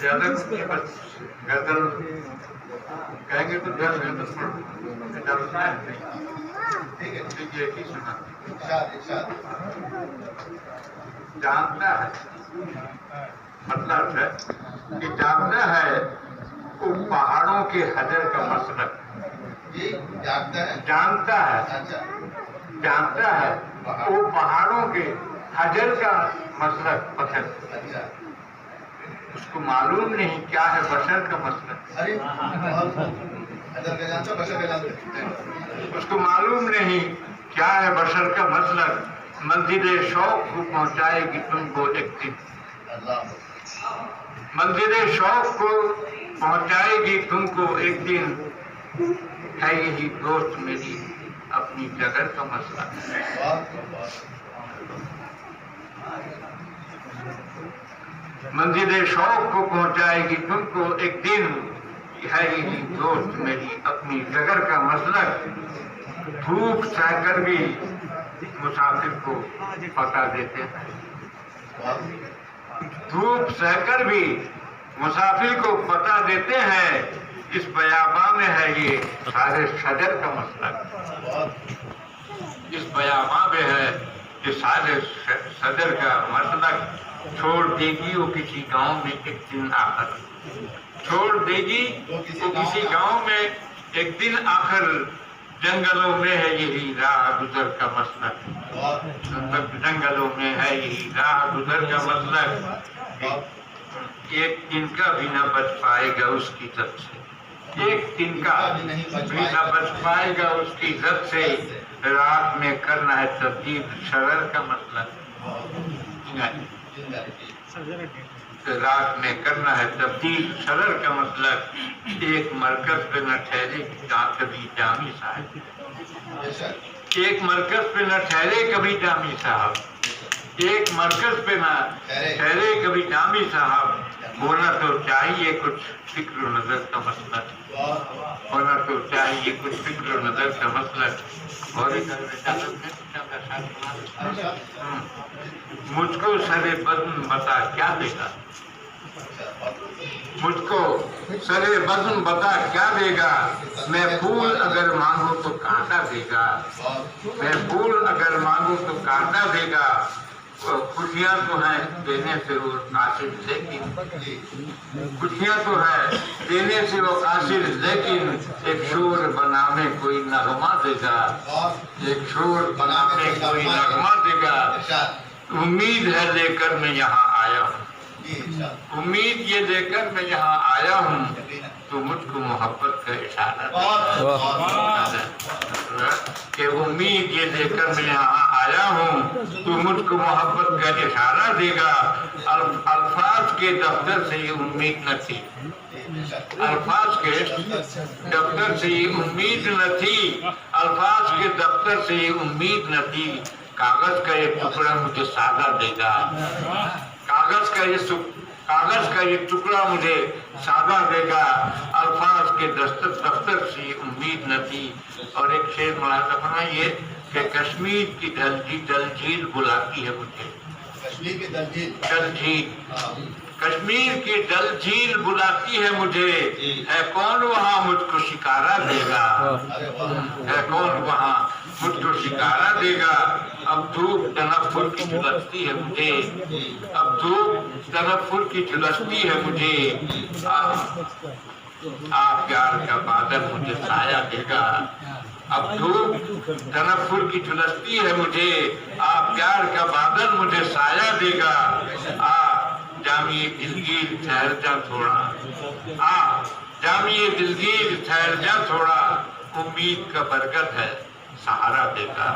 زیادہ غزل کہیں گے تو 10 غزل پڑھو، ٹھیک ہے، ہی سنا جانتا ہے، مطلب ہے کہ جانتا ہے وہ پہاڑوں کے حجر کا مسلک، جانتا ہے وہ پہاڑوں کے حجر کا مسلک پسند، اس کو معلوم نہیں کیا ہے بشر کا مسلک، اس کو معلوم نہیں کیا ہے بشر کا مسلک، منزل شوق کو پہنچائے گی تم کو ایک دن، منزل شوق کو پہنچائے گی تم کو ایک دن، ہے یہی دوست میری اپنی جگر کا مسئلہ، منزل شوق کو پہنچائے گی تم کو ایک دن، ہے یہی دوست میری اپنی جگر کا مسلک، دھوپ سہ کر بھی مسافر کو پتا دیتے ہیں، دھوپ سہ کر بھی مسافر کو پتا دیتے ہیں، اس بیاباں میں ہے یہ سارے شجر کا مسلک، اس بیاباں میں ہے یہ سارے شجر کا مسلک، چھوڑ دے گی وہ کسی گاؤں میں ایک دن آخر، چھوڑ دے گی وہ کسی گاؤں میں ایک دن آخر، جنگلوں میں ہے یہی راہ گزر کا مسلک، جنگلوں میں ہے یہی راہ گزر کا مسلک، ایک دن کا بھی نہ بچ پائے گا اس کی زد سے، ایک دن کا بھی نہ بچ پائے گا اس کی زد سے، رات میں کرنا ہے تبدیل شرر کا مسلک، رات میں کرنا ہے تبدیل شرر کا مسلک، ایک مرکز پہ نہ ٹھہرے کبھی جامی صاحب، ایک مرکز پہ نہ ٹھہرے کبھی جامی صاحب، ایک مرکز پہ نہ ٹھہرے کبھی جامی صاحب، ہونا تو چاہیے کچھ فکر و نظر کا مسلک، ہونا تو چاہیے کچھ فکر و نظر کا مسلک، اور مجھ کو سر بزم بتا کیا دے گا، مجھ کو سر بزم بتا کیا دے گا، میں پھول اگر مانگوں تو کانٹا دے گا، میں پھول اگر مانگوں تو کانٹا دے گا، خوشیاں تو ہیں دینے سے وہ قاصر لیکن، خوشیاں تو ہے دینے سے وہ قاصر لیکن، ایک شور بنا میں کوئی نغمہ دے گا، ایک شور بنا میں کوئی نغمہ دے گا، امید ہے لے کر میں یہاں آیا ہوں، امید یہ لے کر میں یہاں آیا ہوں، تو مجھ کو محبت کا اشارہ دے گا، کہ امید یہ لے کر میں یہاں آیا ہوں، تو مجھ کو محبت کا اشارہ دے گا، الفاظ کے دفتر سے یہ امید نہ تھی، الفاظ کے دفتر سے یہ امید نہ تھی، الفاظ کے دفتر سے یہ امید نہ تھی، کاغذ کا یہ ٹکڑا مجھے سادہ دے گا، کاغذ کا یہ ٹکڑا مجھے سادہ دے گا، الفاظ کے دفتر سے یہ امید نہ تھی، اور ایک شعر ملاحظہ فرمائیے کہ کشمیر کی ڈل جھیل بلاتی ہے مجھے، کشمیر کی ڈل جھیل بلاتی ہے مجھے، ہے کون وہاں مجھ کو شکارہ دے گا، ہے کون وہاں مجھ کو شکارہ دے گا، اب دھوپ تنفر کی جھلستی ہے مجھے، اب دھوپ تنفر کی جھلستی ہے مجھے، آپ پیار کا بادل مجھے سایہ دے گا، اب دھوپ تنفر کی جھلستی ہے مجھے، آپ پیار کا بادل مجھے سایہ دے گا، جامیے دلگیر ٹھہر جا تھوڑا، جامیے دلگیر ٹھہر جا تھوڑا، امید کا برکت ہے سہارا دے گا۔